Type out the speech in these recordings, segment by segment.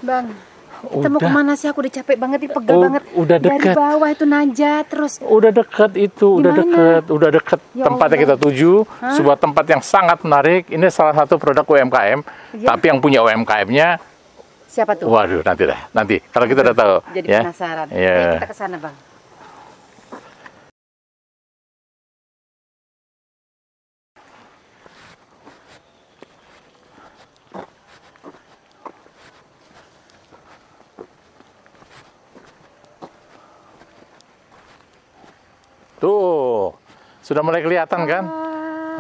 Bang, kita mau kemana sih? Aku udah capek banget, nih pegel banget. Udah deket. Dari bawah itu nanjak terus. Udah deket itu, udah deket Ya tempatnya Allah. kita tuju. Sebuah tempat yang sangat menarik. Ini salah satu produk UMKM, tapi yang punya UMKM-nya siapa tuh? waduh, nanti kalau kita udah tahu. Jadi ya. penasaran. Ya. Ayo kita ke sana, Bang. Tuh, sudah mulai kelihatan kan?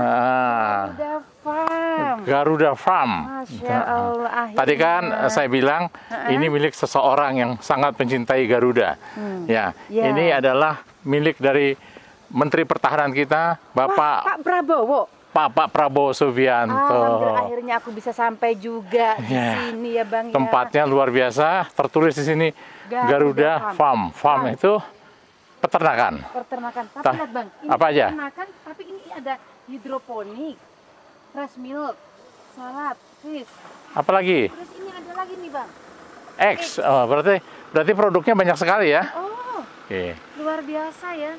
Garuda Farm. Garuda Farm. Masya Allah. Akhirnya. Tadi kan saya bilang ini milik seseorang yang sangat mencintai Garuda. Ya, ini adalah milik dari Menteri Pertahanan kita, Pak Prabowo. Pak Prabowo Subianto. Alhamdulillah akhirnya aku bisa sampai juga di sini ya, Bang. Tempatnya luar biasa. Tertulis di sini Garuda Farm. Farm itu peternakan. Tapi lihat, Bang, ini apa aja? peternakan, tapi ini ada hidroponik, fresh milk, salad, fish. Apa lagi? Terus ini ada lagi nih, Bang. X. Oh, berarti produknya banyak sekali ya. Oh, Oke. luar biasa ya.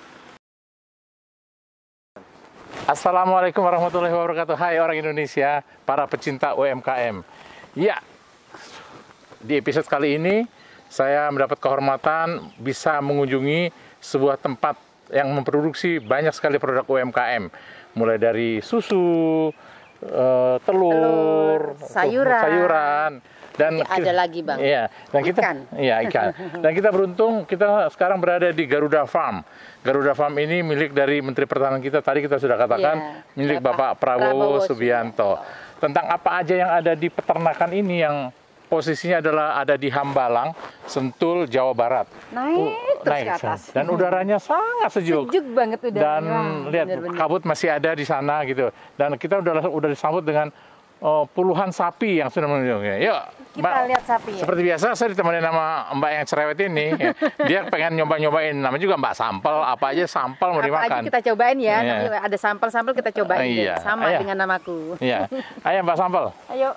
Assalamualaikum warahmatullahi wabarakatuh. Hai orang Indonesia, para pecinta UMKM. Ya, di episode kali ini saya mendapat kehormatan bisa mengunjungi sebuah tempat yang memproduksi banyak sekali produk UMKM. Mulai dari susu, telur, sayuran. Dan ada lagi, Bang. Iya, dan Ikan. Ikan. Dan kita beruntung kita sekarang berada di Garuda Farm. Garuda Farm ini milik dari Menteri Pertahanan kita. Tadi kita sudah katakan milik Bapak Prabowo Subianto. Tentang apa aja yang ada di peternakan ini yang posisinya adalah ada di Hambalang, Sentul, Jawa Barat. Naik terus ke atas. Dan udaranya sangat sejuk. Sejuk banget udah. Dan lihat kabut masih ada di sana gitu. Dan kita udah disambut dengan puluhan sapi yang sudah menunjuknya. Yuk, kita lihat sapi ya. Seperti biasa saya ditemani sama Mbak yang cerewet ini. Dia pengen nyoba-nyobain. Namanya juga Mbak Sampel. Apa aja sampel mau dimakan. Apa aja kita cobain ya. Nanti ada sampel-sampel kita cobain. Sama dengan namaku. Iya. Ayo Mbak Sampel. Ayo.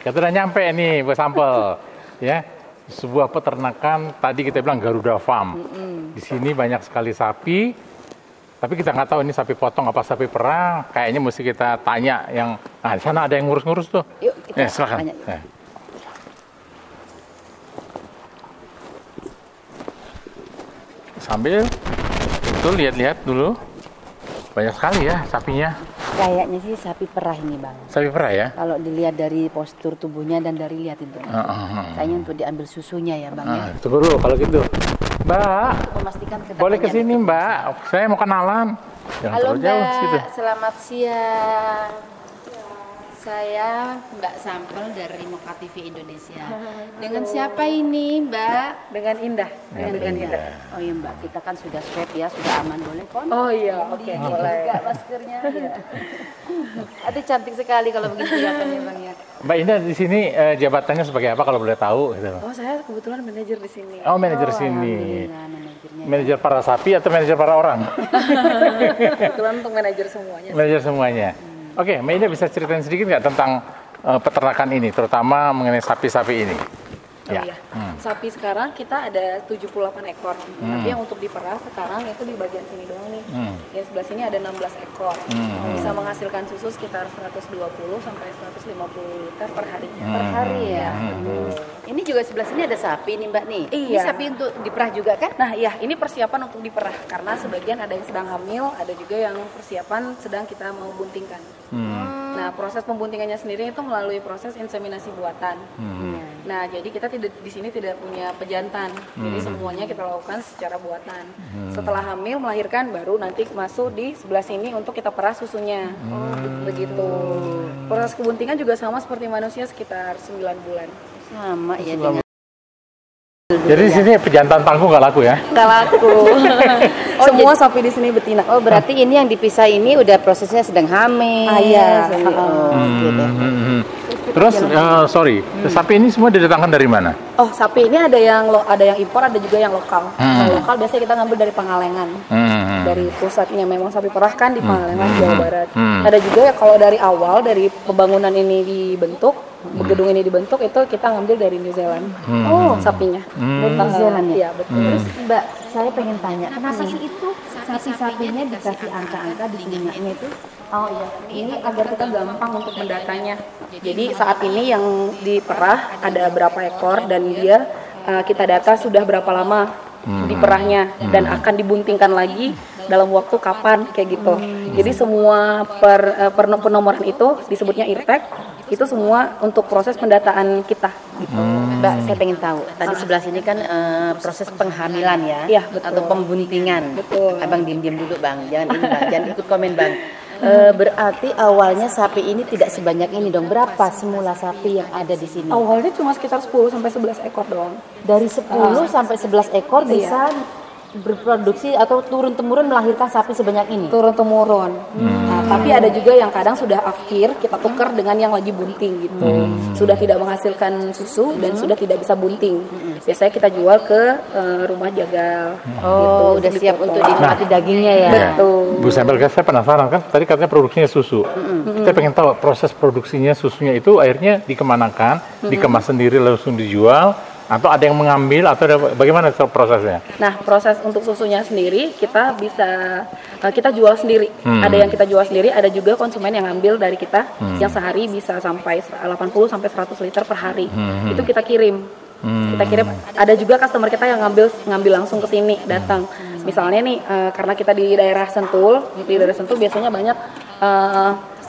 Kita udah nyampe nih Bu Sampel, ya. Sebuah peternakan tadi kita bilang Garuda Farm. Di sini banyak sekali sapi, tapi kita nggak tahu ini sapi potong apa sapi perah. Kayaknya mesti kita tanya yang, nah di sana ada yang ngurus-ngurus tuh. Yuk kita silakan. tanya. Sambil itu lihat-lihat dulu, banyak sekali ya sapinya. Kayaknya sih sapi perah ini, Bang. Sapi perah ya? Kalau dilihat dari postur tubuhnya dan dari lihat itu. Kayaknya untuk diambil susunya ya, Bang ya. Tunggu dulu kalau gitu. Mbak, memastikan boleh ke sini, Mbak. Saya mau kenalan. Jangan halo, terlalu jauh, Mbak. gitu. Selamat siang. Saya Mbak Sampel dari Moka TV Indonesia. Dengan siapa ini, Mbak? Dengan Indah. Dengan Indah. Oh iya, Mbak, kita kan sudah swab ya, sudah aman, boleh kon? Oh iya, oke. Boleh. Juga maskernya. Ya. Aduh, cantik sekali kalau begitu kelihatannya, Bang ya. Mbak Indah di sini jabatannya sebagai apa kalau boleh tahu? Gitu. Oh, saya kebetulan manajer di sini. Oh, manajer sini. Manajernya. Manajer para sapi atau manajer para orang? Kebetulan untuk manajer semuanya. Manajer semuanya. Oke, Mbak Indah bisa ceritain sedikit nggak tentang peternakan ini, terutama mengenai sapi-sapi ini? Oh iya. Sapi sekarang kita ada 78 ekor. Tapi yang untuk diperah sekarang itu di bagian sini doang nih. Yang sebelah sini ada 16 ekor. Bisa menghasilkan susu sekitar 120 sampai 150 liter per harinya. Per hari ya. Ini juga sebelah sini ada sapi nih, Mbak nih. Iya. Ini sapi untuk diperah juga kan? Nah, iya, ini persiapan untuk diperah karena sebagian ada yang sedang hamil, ada juga yang persiapan sedang kita mau buntingkan. Nah, proses pembuntingannya sendiri itu melalui proses inseminasi buatan. Nah, jadi kita di sini tidak punya pejantan. Jadi semuanya kita lakukan secara buatan. Setelah hamil melahirkan baru nanti masuk di sebelah sini untuk kita perah susunya. Begitu. Proses kebuntingan juga sama seperti manusia sekitar 9 bulan. Sama ya dengan Jadi di sini pejantan tangguh nggak laku ya? Nggak laku. Semua sapi di sini betina. Oh, berarti ini yang dipisah ini udah prosesnya sedang hamil. Iya. Gitu. Terus, sapi ini semua didatangkan dari mana? Oh, sapi ini ada yang impor, ada juga yang lokal. Kalau lokal biasanya kita ngambil dari Pangalengan. Dari pusatnya memang sapi perah kan di Pangalengan, Jawa Barat. Ada juga ya kalau dari awal dari pembangunan ini dibentuk, gedung ini dibentuk itu kita ngambil dari New Zealand. Oh, sapinya. Dari New Zealand ya? Iya, betul. Terus Mbak, saya pengen tanya, kenapa sih itu sapi-sapinya dikasih angka-angka di telinganya itu? Oh iya, ini agar kita gampang untuk mendatanya. Jadi saat ini yang diperah ada berapa ekor dan dia kita data sudah berapa lama diperahnya dan akan dibuntingkan lagi dalam waktu kapan kayak gitu. Jadi semua penomoran itu disebutnya IRTEK itu semua untuk proses pendataan kita. Gitu. Mbak, saya pengen tahu. Tadi sebelah sini kan proses penghamilan ya, Iya, betul. atau pembuntingan. Betul. Abang diam-diam dulu bang, jangan ini bang, jangan ikut komen bang. Berarti awalnya sapi ini tidak sebanyak ini dong. Berapa semula sapi yang ada di sini? Awalnya cuma sekitar 10 sampai 11 ekor doang. Dari 10 sampai 11 ekor bisa berproduksi atau turun-temurun melahirkan sapi sebanyak ini? Turun-temurun. Nah, tapi ada juga yang kadang sudah akhir kita tukar dengan yang lagi bunting gitu. Sudah tidak menghasilkan susu dan sudah tidak bisa bunting. Biasanya kita jual ke rumah jagal. Oh, udah siap untuk dinikmati dagingnya ya? Betul. Bu Sembel, saya penasaran kan tadi katanya produksinya susu. Kita pengen tahu proses produksinya susunya itu akhirnya dikemanakan, dikemas sendiri langsung dijual, atau ada yang mengambil atau bagaimana prosesnya? Nah, proses untuk susunya sendiri kita bisa kita jual sendiri. Ada yang kita jual sendiri, ada juga konsumen yang ngambil dari kita yang sehari bisa sampai 80 sampai 100 liter per hari. Itu kita kirim. Kita kirim. Ada juga customer kita yang ngambil langsung ke sini datang. Misalnya nih karena kita di daerah Sentul biasanya banyak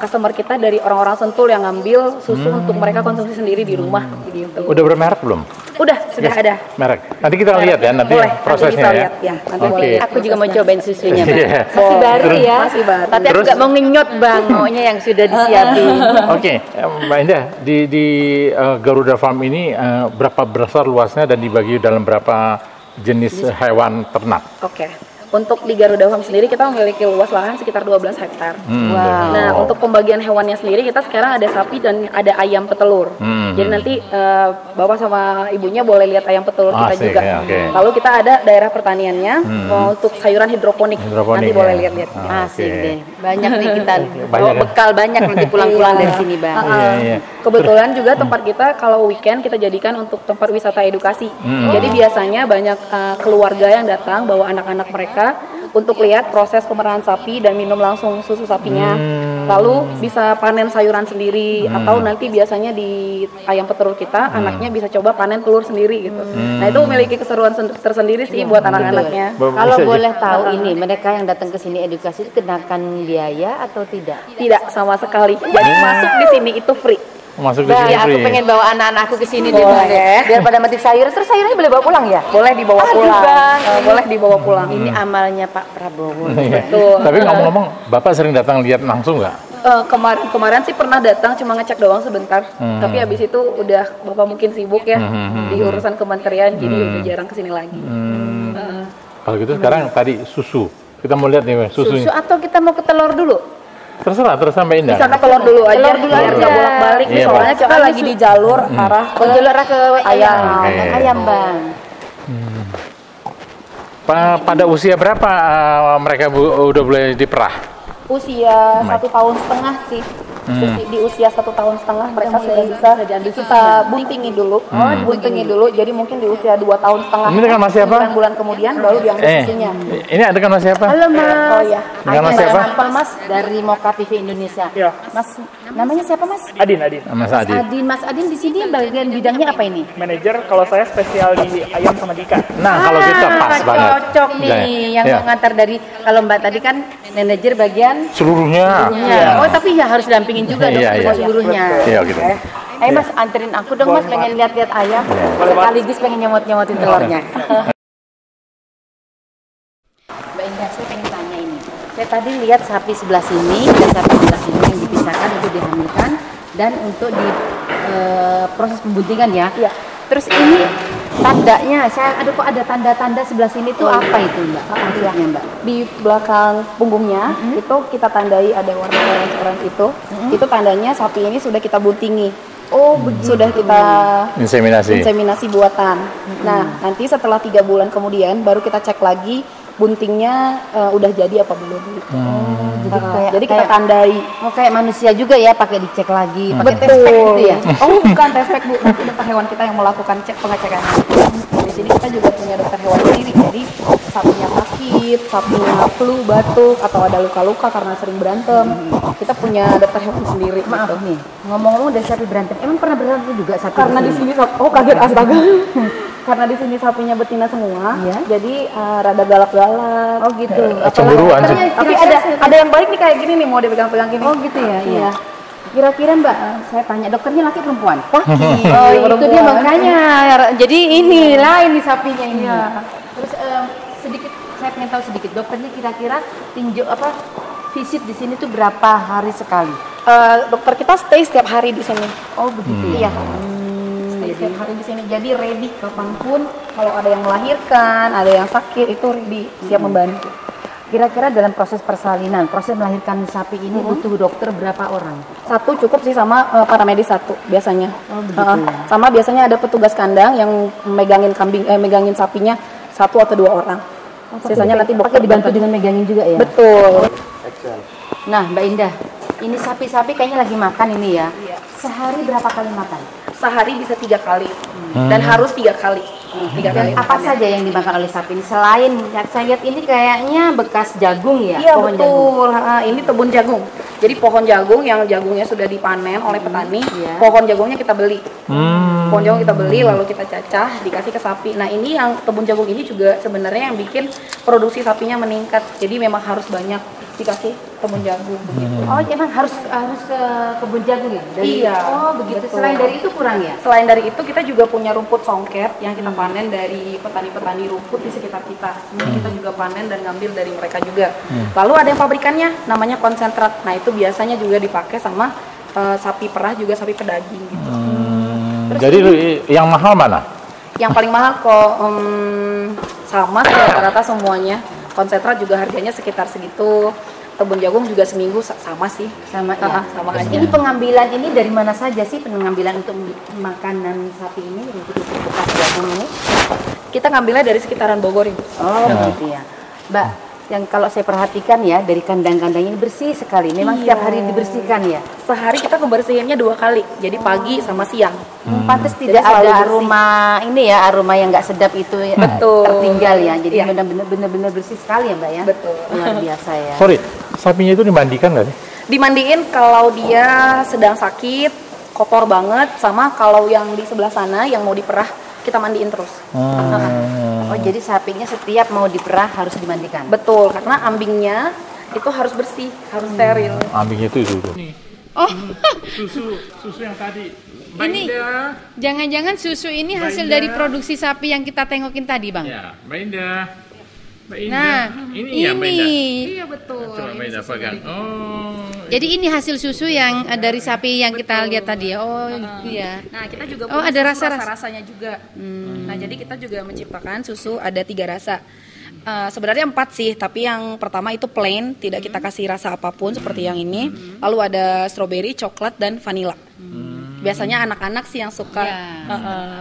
customer kita dari orang-orang Sentul yang ngambil susu untuk mereka konsumsi sendiri di rumah gitu. Udah bermerek belum? Udah, sudah ada. Merek. Nanti kita lihat ya nanti Boleh, prosesnya nanti ya. bisa lihat, ya. Nanti Oke. boleh. Aku juga mau cobain susunya, Bang. Iya. Masih baru ya. Masih baru. Tapi aku nggak mau ngenyot, Bang. Maunya yang sudah disiapin. Oke, Mbak Indah, di Garuda Farm ini berapa besar luasnya dan dibagi dalam berapa jenis hewan ternak? Oke. Untuk di Garuda Farm sendiri kita memiliki luas lahan sekitar 12 hektar. Wow. Nah, untuk pembagian hewannya sendiri kita sekarang ada sapi dan ada ayam petelur. Jadi nanti Bapak sama Ibunya boleh lihat ayam petelur kita Asik, juga. ya, oke. Lalu kita ada daerah pertaniannya untuk sayuran hidroponik. Nanti boleh lihat-lihat. Asik deh. Banyak nih kita bawa Banyak ya? bekal banyak nanti pulang-pulang dari sini, Bang. Iya. Kebetulan juga tempat kita kalau weekend kita jadikan untuk tempat wisata edukasi. Jadi biasanya banyak keluarga yang datang bawa anak-anak mereka untuk lihat proses pemerahan sapi dan minum langsung susu sapinya. Lalu bisa panen sayuran sendiri atau nanti biasanya di ayam petelur kita anaknya bisa coba panen telur sendiri gitu. Nah, itu memiliki keseruan tersendiri sih buat anak-anaknya. Kalau Bisa boleh tahu ini, mereka yang datang ke sini edukasi itu kenakan biaya atau tidak? Tidak sama sekali. Jadi masuk di sini itu free. Masuk di Bang, sini ya, aku free. pengen bawa anak-anakku ke sini deh, Boleh. Bang. Biar pada mati sayur, terus sayurnya boleh bawa pulang ya? Boleh dibawa Aduh, pulang. Bang. Boleh dibawa pulang. Ini amalnya Pak Prabowo. Iya. Betul. Tapi ngomong-ngomong, Bapak sering datang lihat langsung nggak? Kemarin sih pernah datang cuma ngecek doang sebentar. Tapi habis itu udah Bapak mungkin sibuk ya di urusan kementerian jadi udah jarang kesini lagi. Kalau gitu sekarang tadi susu. Kita mau lihat nih susunya. Susu atau kita mau ke telur dulu? Terserah Mbak Indah. Bisa ke telur dulu aja. Telur dulu biar aja. nggak bolak-balik nih, Iya, soalnya kita lagi di jalur arah ke Jalur ke ayam. Oke. Ayam, Bang. Pada usia berapa mereka udah boleh diperah? usia 1,5 tahun sih. Di usia 1,5 tahun mereka sudah bisa kita buntingi dulu. Buntingi dulu. Jadi mungkin di usia 2,5 tahun. Ini dengan Mas siapa? 9 bulan kemudian baru diambil susunya. Ini ada dengan Mas siapa? Halo Mas. Oh ya. Dengan Mas siapa? Sampel Mas dari Moka TV Indonesia. Iya. Mas, namanya siapa Mas? Adin. Mas Adi. Mas Adin di sini bagian bidangnya apa ini? Manajer, kalau saya spesial di ayam sama di ikan. Nah, kalau kita pas banget. Cocok nih Ya, yang ya. mengantar dari kalau Mbak tadi kan manajer bagian Seluruhnya. ya. Oh, tapi ya harus dampingi dampingin juga dong Iya, iya. buruhnya. Iya, gitu. Ayo Mas, anterin aku dong Mas, pengen lihat-lihat ayam. Sekaligus pengen nyemot-nyemotin telurnya. Mbak Indah, saya pengen tanya ini. Saya tadi lihat sapi sebelah sini dan sapi sebelah sini yang dipisahkan untuk dihamilkan dan untuk di proses pembuntingan ya. Iya. Terus ini tandanya, kok ada tanda-tanda sebelah sini tuh apa itu Mbak? Maksudnya Mbak? Di belakang punggungnya itu kita tandai ada warna orange itu. Itu tandanya sapi ini sudah kita buntingi. Oh, begitu. Sudah kita Inseminasi. buatan. Nah, nanti setelah 3 bulan kemudian baru kita cek lagi buntingnya udah jadi apa belum gitu. Jadi kita tandai. Oh, kayak manusia juga ya, pakai dicek lagi, pakai Betul. tespek gitu ya. Oh, bukan tespek Bu, nanti dokter hewan kita yang melakukan pengecekan. Di sini kita juga punya dokter hewan sendiri. Jadi sapinya sakit, sapinya flu, batuk atau ada luka-luka karena sering berantem, kita punya dokter hewan sendiri. Maaf gitu. nih, ngomong-ngomong dari sapi berantem, emang pernah berantem juga sapi? Karena di sini kaget astaga. Karena di sini sapinya betina semua, Iya. jadi rada galak-galak. Oh gitu. Cemburuan sih. Tapi ada yang baik nih kayak gini nih, mau dipegang-pegang gini. Oh gitu ya, iya. Iya. Kira-kira Mbak, saya tanya dokternya laki perempuan? Laki. Oh itu dia makanya. Jadi ini lain nih sapinya ini. Iya. Terus sedikit, saya pengen tahu sedikit. Dokternya kira-kira tinjau visit di sini tuh berapa hari sekali? Dokter kita stay setiap hari di sini. Oh begitu ya. Iya. Stay setiap hari di sini. Jadi ready kapanpun. Kalau ada yang melahirkan, ada yang sakit, itu ready, siap membantu. Kira-kira dalam proses persalinan, proses melahirkan sapi ini butuh dokter berapa orang? Satu cukup sih sama para medis satu biasanya. Oh, begitu ya. Sama biasanya ada petugas kandang yang megangin megangin sapinya 1 atau 2 orang. Sisanya nanti pakai dibantu dengan megangin juga ya. Betul. Nah, Mbak Indah, ini sapi-sapi kayaknya lagi makan ini ya. Iya. Sehari berapa kali makan? Sehari bisa 3 kali dan harus 3 kali. 3 kali. Apa saja yang dimakan oleh sapi ini? Selain yang saya lihat ini kayaknya bekas jagung ya? Iya pohon jagung. betul. Ini kebun jagung. Jadi pohon jagung yang jagungnya sudah dipanen oleh petani, Iya. pohon jagungnya kita beli. Pohon jagung kita beli lalu kita cacah, dikasih ke sapi. Nah ini yang kebun jagung ini juga sebenarnya yang bikin produksi sapinya meningkat. Jadi memang harus banyak dikasih kebun jagung begitu. Oh, emang harus ke kebun jagung ya? Iya. Oh, begitu. Betul. Selain dari itu kurang ya? Selain dari itu kita juga punya rumput songket yang kita panen dari petani-petani rumput di sekitar kita. Jadi kita juga panen dan ngambil dari mereka juga. Lalu ada yang pabrikannya namanya konsentrat. Nah itu biasanya juga dipakai sama sapi perah juga sapi pedaging gitu. Jadi yang mahal mana? Yang paling mahal kok sama sih rata-rata semuanya. Konsentrat juga harganya sekitar segitu. Kebun jagung juga seminggu sama sih. Sama ya? Sama aja. Ini pengambilan ini dari mana saja sih pengambilan untuk makanan sapi ini untuk bekas jagung ini? Kita ngambilnya dari sekitaran Bogor Ibu. Oh, begitu ya. Mbak, yang kalau saya perhatikan ya dari kandang-kandang ini bersih sekali. Memang Iya. tiap hari dibersihkan ya. Sehari kita kebersihannya 2 kali. Jadi pagi sama siang. Pantes Jadi tidak selalu ada bersih. aroma ini ya, aroma yang nggak sedap itu ya, Betul. tertinggal ya. Jadi Iya. benar-benar bersih sekali ya Mbak ya. Betul. Luar biasa ya. Sorry, sapinya itu dimandikan nggak sih? Dimandiin kalau dia sedang sakit, kotor banget, sama kalau yang di sebelah sana yang mau diperah kita mandiin terus. Oh, jadi sapinya setiap mau diperah harus dimandikan. Betul, karena ambingnya itu harus bersih, harus steril. Ambingnya itu. Oh, Susu yang tadi. ini jangan-jangan susu ini hasil dari produksi sapi yang kita tengokin tadi, Bang. Ya, Mbak Indah. Mbak Indah. Nah, ini ya Mbak Indah. Iya betul. Coba Mbak Indah pegang. Oh. Jadi ini hasil susu yang dari sapi yang kita lihat tadi ya. Oh, iya. Nah, kita juga Oh, punya ada susu rasa-rasa. rasa-rasanya juga. Nah, jadi kita juga menciptakan susu ada 3 rasa. Sebenarnya 4 sih, tapi yang pertama itu plain, tidak kita kasih rasa apapun seperti yang ini. Lalu ada strawberry, coklat, dan vanilla. Biasanya anak-anak sih yang suka.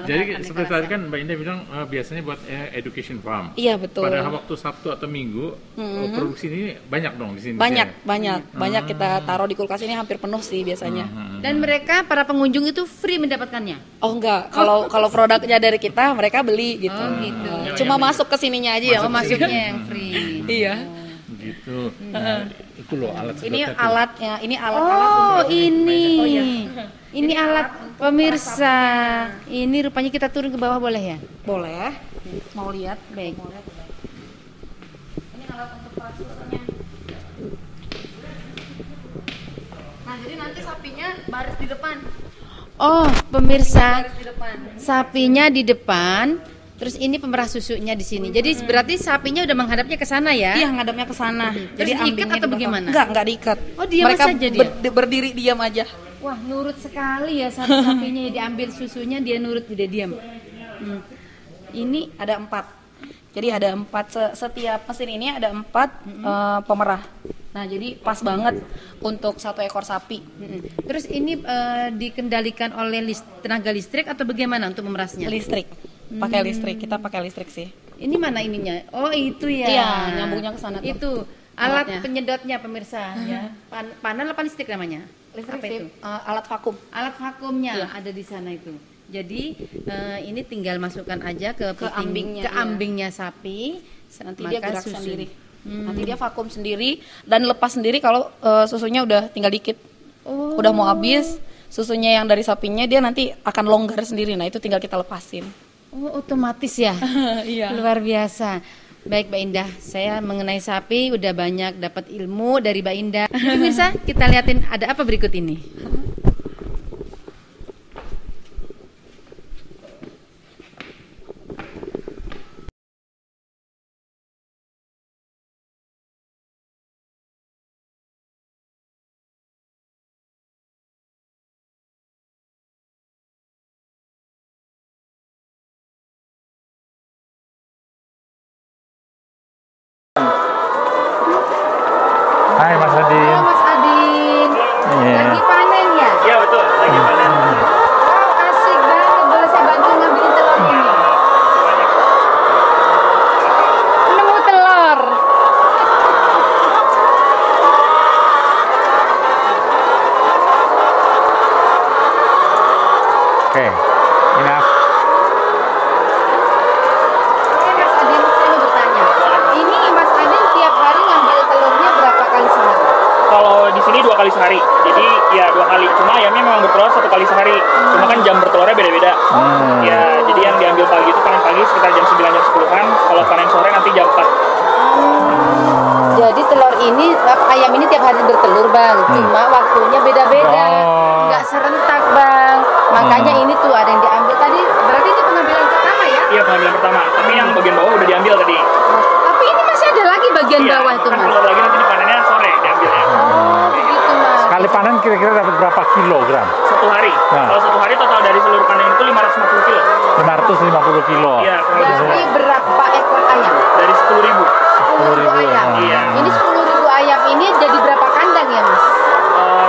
Jadi seperti tadi kan Mbak Indah bilang biasanya buat education farm. Iya betul. Pada waktu Sabtu atau Minggu produksi ini banyak dong di sini. Banyak kita taruh di kulkas ini hampir penuh sih biasanya. Dan mereka para pengunjung itu free mendapatkannya. Oh enggak, kalau produknya dari kita mereka beli gitu. Oh, gitu. Cuma masuk ke sininya aja ya. Oh, masuknya yang free. Iya. Gitu. Itu loh alat Ini sedotnya tuh. alatnya, ini alat Oh, ini. Oh, iya. Ini alat pemirsa. Ini rupanya kita turun ke bawah boleh ya? boleh. Mau lihat? Baik. Ini alat untuk peras susunya. Nah, jadi nanti sapinya baris di depan. Oh, pemirsa, Baris di depan. sapinya di depan, terus ini pemerah susunya di sini. Jadi berarti sapinya udah menghadapnya ke sana ya? Iya, ngadapnya ke sana. Terus diikat ambingnya atau di belakang. bagaimana? Enggak diikat. Oh, diam Mereka saja dia? berdiri diam aja. Wah, nurut sekali ya sapinya ya, diambil susunya dia nurut tidak diam. Ini Ada 4. Jadi ada 4 setiap mesin ini ada 4 pemerah. Nah, jadi pas banget untuk 1 ekor sapi. terus ini dikendalikan oleh tenaga listrik atau bagaimana untuk memerasnya? Listrik. Pakai listrik. Kita pakai listrik sih. Ini mana ininya? Oh, itu ya. Iya, nyambungnya ke sana tuh. Itu alat Alatnya. penyedotnya pemirsa ya. Panel apa listrik namanya? Listrik Apa sih. itu? Alat vakum. Alat vakumnya Iya. ada di sana itu. Jadi ini tinggal masukkan aja ke ambingnya, ke iya. ambingnya sapi. Nanti maka dia gerak susu. sendiri. Nanti dia vakum sendiri dan lepas sendiri kalau susunya udah tinggal dikit. Oh. Udah mau habis, susunya yang dari sapinya dia nanti akan longgar sendiri. Nah, itu tinggal kita lepasin. Oh, otomatis ya. Iya. Luar biasa. Baik Mbak Indah, saya mengenai sapi udah banyak dapat ilmu dari Mbak Indah. Pemirsa, kita liatin ada apa berikut ini. Hai Mas Adin. Halo Mas Adin. Iya. Lagi panen ya? Iya betul, lagi panen. Oh, asik banget. Boleh saya bantu ngambilin telur ini? Nemu telur. Oke. Enough. Oke Mas Adin, saya mau bertanya. Ini Mas Adin tiap hari ngambil telurnya berapa kali sehari? Kalau di sini 2 kali sehari, jadi ya 2 kali. Cuma ayamnya memang bertelur 1 kali sehari. Cuma kan jam bertelurnya beda-beda. Ya, jadi yang diambil pagi itu panen pagi sekitar jam 9 jam 10-an. Kalau panen sore nanti jam 4. Jadi telur ini, ayam ini tiap hari bertelur Bang, cuma waktunya beda-beda, Oh. nggak serentak Bang. Makanya ini tuh ada yang diambil tadi, berarti ini pengambilan pertama ya? Iya, pengambilan pertama. Tapi yang bagian bawah udah diambil tadi. Tapi ini masih ada lagi bagian Iya, bawah itu kan Mas. telur lagi nanti dipanennya sore diambilnya. Oh begitu Mas. Sekali panen kira-kira dapat berapa kilogram? 1 hari. Nah. Kalau 1 hari total dari seluruh panen itu 550 kilo. 550 kilo. Iya, kurang lebih Berarti berapa ekor ayam? dari 10.000. 10.000 ayam. Iya. Ini 10.000 ayam ini jadi berapa kandang ya Mas?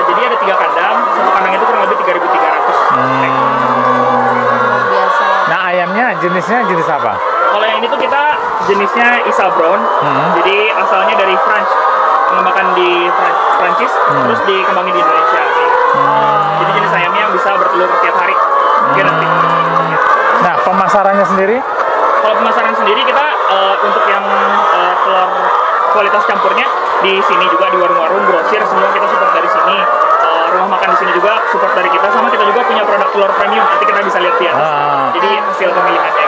Jadi ada 3 kandang, satu kandang itu kurang lebih 3.300. Luar biasa. Nah ayamnya jenisnya jenis apa? Kalau yang ini tuh kita jenisnya Isa Brown, jadi asalnya dari France, pengembangan di Prancis, terus dikembangin di Indonesia. Jadi jenis ayamnya yang bisa bertelur tiap hari, garanti. Nah pemasarannya sendiri? Kalau pemasaran sendiri kita untuk yang telur kualitas campurnya di sini juga di warung-warung, grosir semua kita support dari sini. Rumah makan di sini juga support dari kita, sama kita juga punya produk telur premium. Nanti kita bisa lihat di atas. Jadi hasil pemilihannya.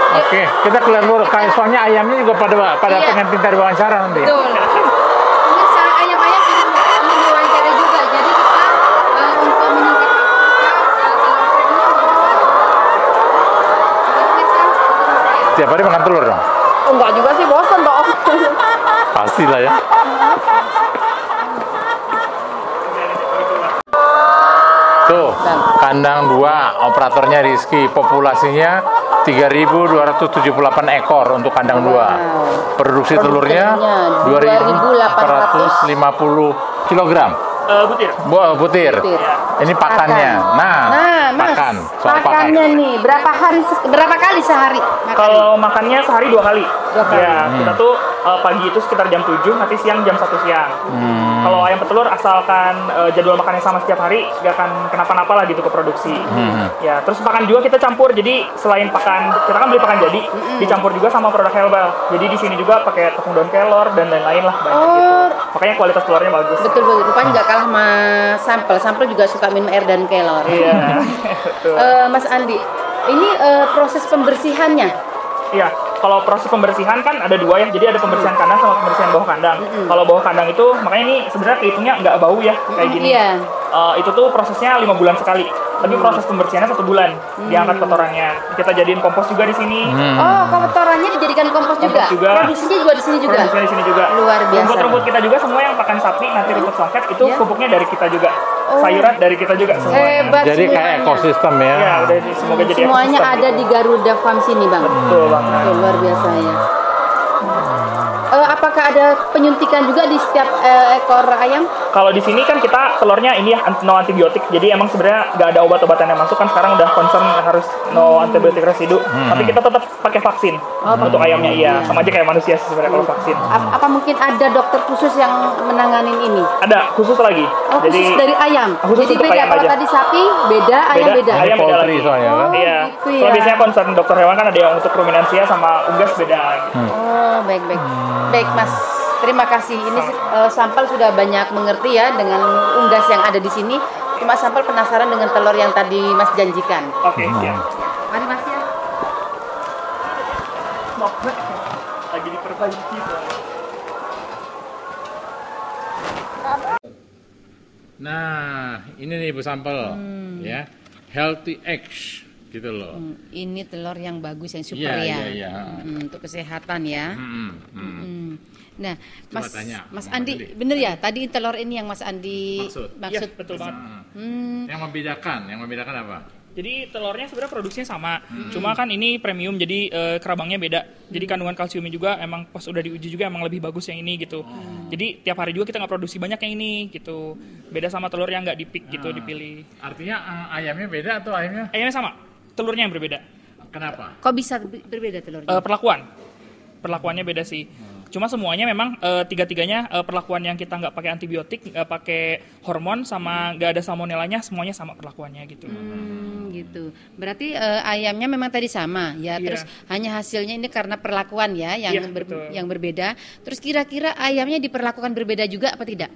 Oke, kita keluar dulu. Soalnya ayamnya juga pada Iya. pengen pintar diwawancara nanti. Betul. Pemirsa, ayam-ayam ini diwawancara juga. Jadi kita untuk menyingkat Tiap hari makan telur dong? Enggak juga sih, bosan toh. Pastilah ya. Tuh, kandang 2, operatornya Rizky, populasinya 3.278 ekor untuk kandang 2. Produksi telurnya 2.850 kilogram. Butir. Butir. Ini pakannya. Nah, Mas, pakan. Soal pakannya nih berapa kali sehari? Kalau makannya sehari 2 kali. kali. Ya, kita tuh pagi itu sekitar jam 7, nanti siang jam 1 siang. Kalau ayam petelur asalkan jadwal makannya sama setiap hari, gak akan kenapa-napa lah gitu ke produksi. Ya, terus pakan juga kita campur. Jadi selain pakan, kita kan beli pakan jadi, dicampur juga sama produk herbal. Jadi di sini juga pakai tepung daun kelor dan lain-lain lah banyak gitu. Makanya kualitas telurnya bagus. Betul, rupanya nggak kalah sama sampel. Sampel juga suka minum air dan kelor. Iya. Betul. Mas Andi, ini proses pembersihannya. Iya, kalau proses pembersihan kan ada dua ya, jadi ada pembersihan kandang sama pembersihan bawah kandang. Kalau bawah kandang itu, makanya ini sebenarnya kehitungnya nggak bau ya, kayak gini. Iya. Itu tuh prosesnya 5 bulan sekali, tapi proses pembersihannya 1 bulan. Diangkat kotorannya, kita jadiin kompos juga di sini. Oh, kotorannya dijadikan kompos juga. juga. Produksinya juga di sini juga. Produksinya di sini juga. Luar biasa. Rumput-rumput kita juga semua yang pakan sapi, nanti rumput songket itu Iya. pupuknya dari kita juga. Sayuran dari kita juga semuanya. Hebat. Jadi kayak semuanya. ekosistem ya. Ya, udah semoga jadi Semuanya ekosistem ada gitu. di Garuda Farm sini, Bang. Betul banget. Oke, luar biasa ya. Apakah ada penyuntikan juga di setiap ekor ayam? Kalau di sini kan kita telurnya ini ya no antibiotik, jadi emang sebenarnya nggak ada obat-obatan yang masuk kan sekarang udah concern harus no antibiotik residu, tapi kita tetap pakai vaksin untuk ayamnya iya, sama aja kayak manusia sih sebenarnya kalau vaksin. Apa mungkin ada dokter khusus yang menanganin ini? Ada khusus lagi, Oh, khusus dari ayam. Khusus Jadi untuk beda. ayam Kalau aja. tadi sapi beda, ayam beda. ayam beda Poultry lagi. soalnya kan. Iya, gitu kalau ya. biasanya concern dokter hewan kan ada yang untuk ruminansia sama unggas beda. Gitu. Oh, baik. Baik, Mas. Terima kasih. Ini Sampal sudah banyak mengerti ya dengan unggas yang ada di sini. Cuma Sampal penasaran dengan telur yang tadi Mas janjikan. Oke, siap. Mari Mas ya. Lagi diperbaiki. Nah, ini nih Bu Sampel, ya, healthy eggs, gitu loh. Ini telur yang bagus, yang super ya. Iya. Untuk kesehatan ya. Nah, Coba tanya Mas sama Andi, Andi. bener ya? Tadi telur ini yang Mas Andi Maksud. Iya, betul banget. Yang membedakan apa? Jadi telurnya sebenarnya produksinya sama, cuma kan ini premium jadi kerabangnya beda. Jadi kandungan kalsiumnya juga emang pas udah diuji juga emang lebih bagus yang ini gitu. Jadi tiap hari juga kita nggak produksi banyak yang ini gitu. Beda sama telur yang nggak dipik gitu dipilih. Artinya ayamnya beda atau ayamnya? Ayamnya sama, telurnya yang berbeda. Kenapa? Kok bisa berbeda telurnya? Perlakuannya beda sih. Cuma semuanya memang tiga-tiganya perlakuan yang kita nggak pakai antibiotik, nggak pakai hormon, sama nggak ada salmonellanya, semuanya sama perlakuannya gitu. Gitu. Berarti ayamnya memang tadi sama ya. Iya. Terus hanya hasilnya ini karena perlakuan ya yang Iya, betul. yang berbeda. Terus kira-kira ayamnya diperlakukan berbeda juga apa tidak?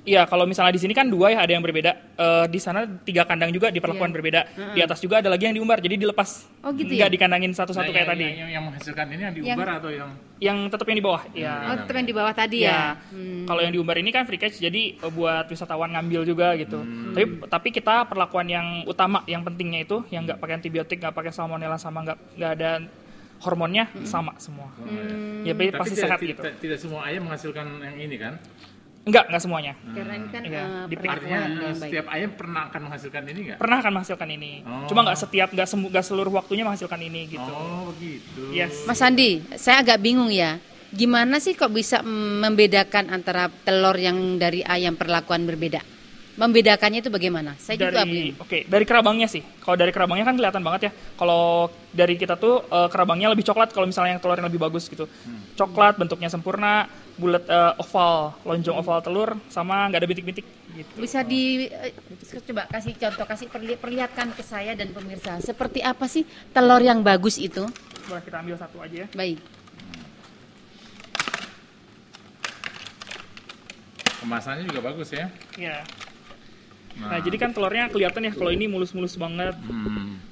Iya, kalau misalnya di sini kan 2 ya, ada yang berbeda. Di sana 3 kandang juga diperlakukan berbeda. Di atas juga ada lagi yang diumbar, jadi dilepas. Oh, gitu Nggak ya? dikandangin satu-satu kayak tadi. Yang menghasilkan ini yang diumbar atau yang Yang tetap yang di bawah. Iya. Oh, tetap yang di bawah tadi Iya. ya. Kalau yang diumbar ini kan free catch, jadi buat wisatawan ngambil juga gitu. Tapi kita perlakuan yang utama, yang pentingnya itu yang nggak pakai antibiotik, nggak pakai salmonella, sama nggak ada hormonnya, sama semua. Ya Tapi pasti tidak, sehat gitu. tidak semua ayam menghasilkan yang ini kan? Enggak semuanya. Karena ini kan Iya, Artinya perlakuan yang baik. setiap ayam pernah akan menghasilkan ini nggak? Pernah akan menghasilkan ini. Oh. Cuma nggak seluruh waktunya menghasilkan ini gitu. Oh begitu. Yes. Mas Andi, saya agak bingung ya. Gimana sih kok bisa membedakan antara telur yang dari ayam perlakuan berbeda? Membedakannya itu bagaimana? Saya juga bingung. Dari kerabangnya sih. Kalau dari kerabangnya kan kelihatan banget ya. Kalau dari kita tuh kerabangnya lebih coklat kalau misalnya yang telur yang lebih bagus gitu. Coklat, bentuknya sempurna, bulat oval, lonjong oval telur, sama nggak ada bintik-bintik gitu. Bisa coba kasih contoh, perlihatkan ke saya dan pemirsa. Seperti apa sih telur yang bagus itu? Boleh kita ambil satu aja ya. Baik. Kemasannya juga bagus ya. Iya. Nah, jadi kan telurnya kelihatan ya kalau ini mulus-mulus banget.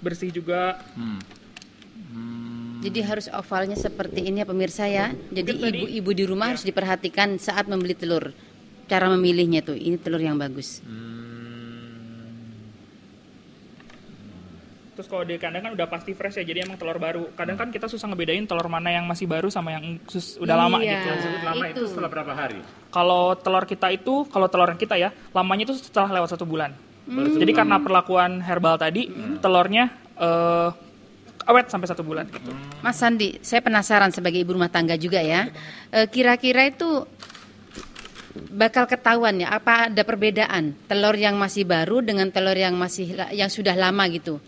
Bersih juga. Jadi harus ovalnya seperti ini ya pemirsa ya. Jadi Mungkin tadi- ibu-ibu di rumah harus diperhatikan saat membeli telur. Cara memilihnya tuh, ini telur yang bagus. Terus kalau di kandang kan udah pasti fresh ya, jadi emang telur baru. Kadang kan kita susah ngebedain telur mana yang masih baru sama yang udah lama Iya. gitu. Yang disebut lama itu itu. setelah berapa hari? Kalau telur kita ya, lamanya itu setelah lewat 1 bulan. Jadi karena perlakuan herbal tadi, telurnya awet sampai 1 bulan. Gitu. Mas Sandi, saya penasaran sebagai ibu rumah tangga juga ya. Kira-kira itu bakal ketahuan ya, apa ada perbedaan telur yang masih baru dengan telur yang sudah lama gitu?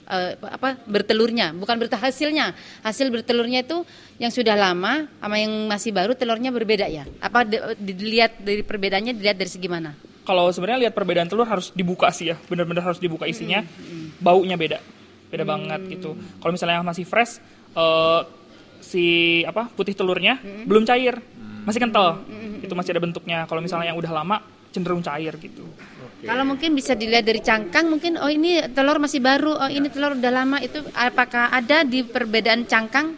Bertelurnya, bukan hasilnya. Hasil bertelurnya itu yang sudah lama sama yang masih baru telurnya berbeda ya? Apa dilihat dari perbedaannya, dilihat dari segi mana? Kalau sebenarnya lihat perbedaan telur harus dibuka sih ya, benar-benar harus dibuka isinya. Baunya beda banget gitu. Kalau misalnya yang masih fresh, putih telurnya belum cair, masih kental, itu masih ada bentuknya. Kalau misalnya yang udah lama cenderung cair gitu. Kalau mungkin bisa dilihat dari cangkang, mungkin oh ini telur masih baru, oh ini telur udah lama, itu apakah ada di perbedaan cangkang?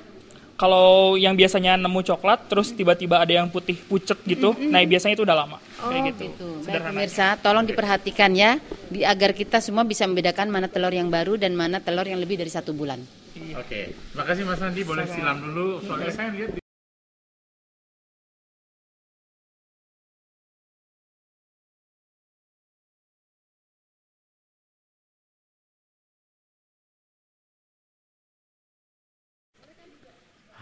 Kalau yang biasanya nemu coklat, terus tiba-tiba ada yang putih pucet gitu, nah biasanya itu udah lama. Oh Kayak gitu. Baik Sederhananya. pemirsa, tolong diperhatikan ya, agar kita semua bisa membedakan mana telur yang baru dan mana telur yang lebih dari 1 bulan. Oke, makasih Mas Andi, boleh silam dulu. Soalnya saya lihat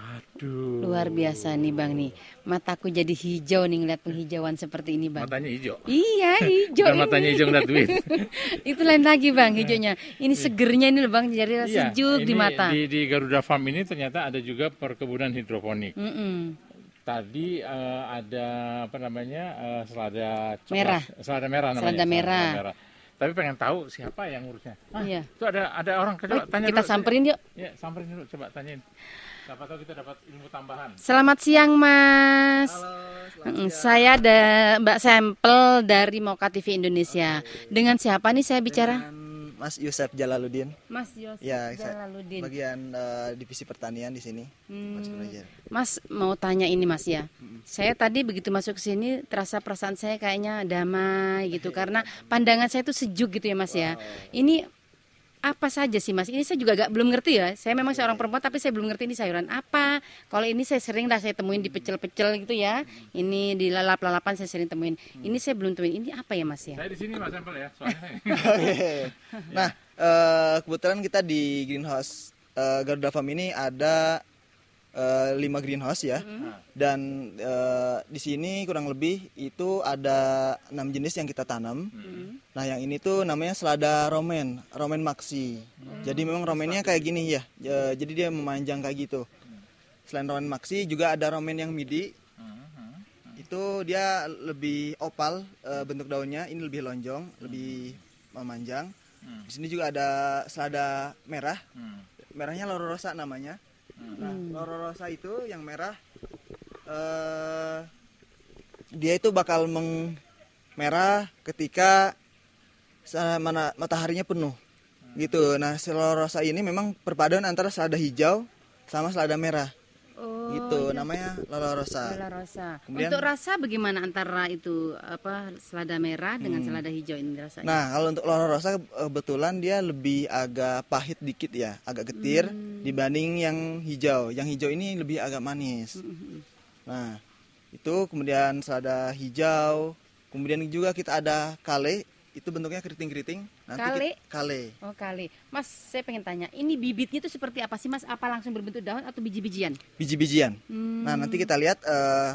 aduh, Luar biasa nih Bang nih, mataku jadi hijau nih ngeliat penghijauan seperti ini Bang. matanya hijau. Iya hijau Bukan ini. matanya hijau ngeliat duit. Itu lain lagi Bang hijaunya. Ini segernya ini loh Bang, jadi sejuk di ini mata. Di Garuda Farm ini ternyata ada juga perkebunan hidroponik. Tadi ada apa namanya selada coklat. Merah. Selada merah namanya. Selada merah. Tapi pengen tahu siapa yang ngurusnya. Iya. Itu ada orang, coba tanya Kita dulu. samperin yuk. Ya, samperin dulu, coba tanyain. Siapa tahu kita dapat ilmu tambahan. Selamat siang Mas. Halo, Saya ada Mbak Sampel dari Moka TV Indonesia. Dengan siapa nih saya bicara? dengan Mas Yusef Jalaluddin. Mas Yosef Ya, saya Jalaluddin. bagian divisi pertanian di sini. Mas belajar. Mas mau tanya ini Mas ya. Saya tadi begitu masuk ke sini terasa perasaan saya kayaknya damai gitu karena pandangan saya itu sejuk gitu ya Mas ya. Ini apa saja sih Mas? Ini saya juga belum ngerti ya. Saya memang seorang perempuan tapi saya belum ngerti ini sayuran apa. Kalau ini saya sering dah saya temuin di pecel-pecel gitu ya. Ini di lalap-lalapan saya sering temuin. Ini saya belum temuin. Ini apa ya Mas ya? Saya di sini Mas Sampel ya, soalnya. Oke. Nah, kebetulan kita di greenhouse Garuda Farm ini ada 5 greenhouse ya. Dan di sini kurang lebih itu ada 6 jenis yang kita tanam. Nah, yang ini tuh namanya selada romen maxi. Jadi memang romennya kayak gini ya. Jadi dia memanjang kayak gitu. Selain romen maxi juga ada romen yang midi. Itu dia lebih opal bentuk daunnya, ini lebih lonjong, lebih memanjang. Di sini juga ada selada merah. Merahnya Loro Rosa namanya. Nah, Loro Rosa itu yang merah dia itu bakal merah ketika mataharinya penuh. Gitu. Nah, Loro Rosa ini memang perpaduan antara selada hijau sama selada merah. Oh, Gitu, namanya Loro Rosa. Lala rosa. Kemudian- Untuk rasa bagaimana antara itu apa selada merah dengan selada hijau ini rasanya? Nah, kalau untuk Loro Rosa kebetulan dia lebih agak pahit dikit ya, agak getir dibanding yang hijau. Yang hijau ini lebih agak manis. Nah, itu kemudian selada hijau. Kemudian juga kita ada kale, itu bentuknya keriting-keriting. Kale? Kale. Oh kali, Mas saya pengen tanya, ini bibitnya itu seperti apa sih Mas? Apa langsung berbentuk daun atau biji-bijian? Biji-bijian. Nah, nanti kita lihat